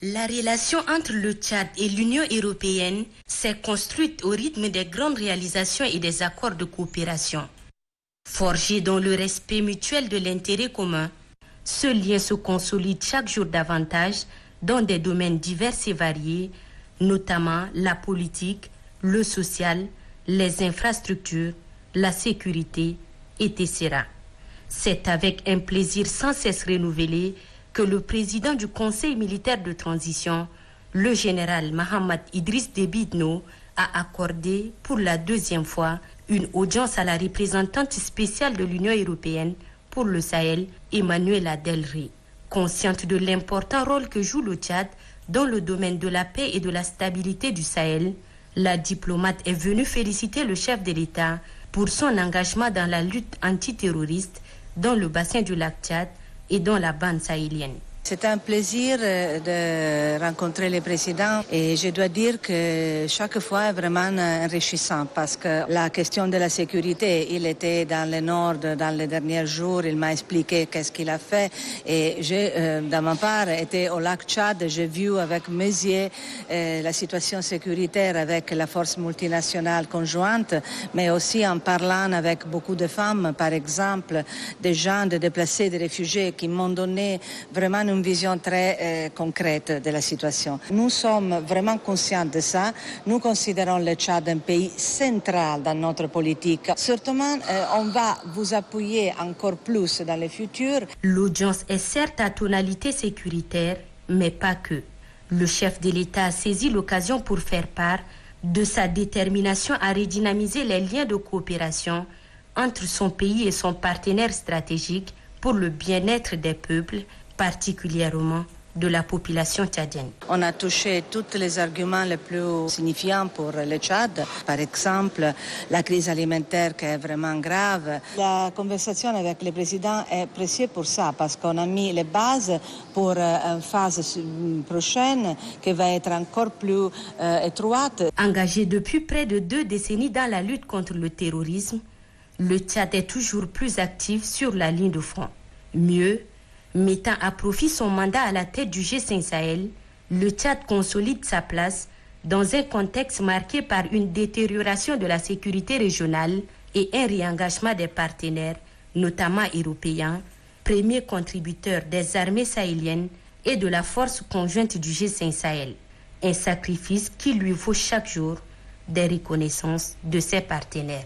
La relation entre le Tchad et l'Union européenne s'est construite au rythme des grandes réalisations et des accords de coopération. Forgés dans le respect mutuel de l'intérêt commun, ce lien se consolide chaque jour davantage dans des domaines divers et variés, notamment la politique, le social, les infrastructures, la sécurité, etc. C'est avec un plaisir sans cesse renouvelé que le président du Conseil militaire de transition, le général Mahamad Idriss Déby Itno, a accordé pour la deuxième fois une audience à la représentante spéciale de l'Union européenne pour le Sahel, Emmanuela Delry. Consciente de l'important rôle que joue le Tchad dans le domaine de la paix et de la stabilité du Sahel, la diplomate est venue féliciter le chef de l'État pour son engagement dans la lutte antiterroriste dans le bassin du lac Tchad et dans la bande sahélienne. C'est un plaisir de rencontrer le président et je dois dire que chaque fois est vraiment enrichissant parce que la question de la sécurité, il était dans le nord dans les derniers jours, il m'a expliqué qu'est-ce qu'il a fait et j'ai, dans ma part, été au lac Tchad, j'ai vu avec mes yeux la situation sécuritaire avec la force multinationale conjointe, mais aussi en parlant avec beaucoup de femmes, par exemple, des gens, des déplacés, des réfugiés qui m'ont donné vraiment une vision très concrète de la situation. Nous sommes vraiment conscients de ça. Nous considérons le Tchad un pays central dans notre politique. Surtout, on va vous appuyer encore plus dans le futur. L'audience est certes à tonalité sécuritaire, mais pas que. Le chef de l'État a saisi l'occasion pour faire part de sa détermination à redynamiser les liens de coopération entre son pays et son partenaire stratégique pour le bien-être des peuples, particulièrement de la population tchadienne. On a touché tous les arguments les plus signifiants pour le Tchad. Par exemple, la crise alimentaire qui est vraiment grave. La conversation avec le président est précieuse pour ça, parce qu'on a mis les bases pour une phase prochaine qui va être encore plus étroite. Engagé depuis près de 2 décennies dans la lutte contre le terrorisme, le Tchad est toujours plus actif sur la ligne de front. Mieux, mettant à profit son mandat à la tête du G5 Sahel, le Tchad consolide sa place dans un contexte marqué par une détérioration de la sécurité régionale et un réengagement des partenaires, notamment européens, premiers contributeurs des armées sahéliennes et de la force conjointe du G5 Sahel. Un sacrifice qui lui vaut chaque jour des reconnaissances de ses partenaires.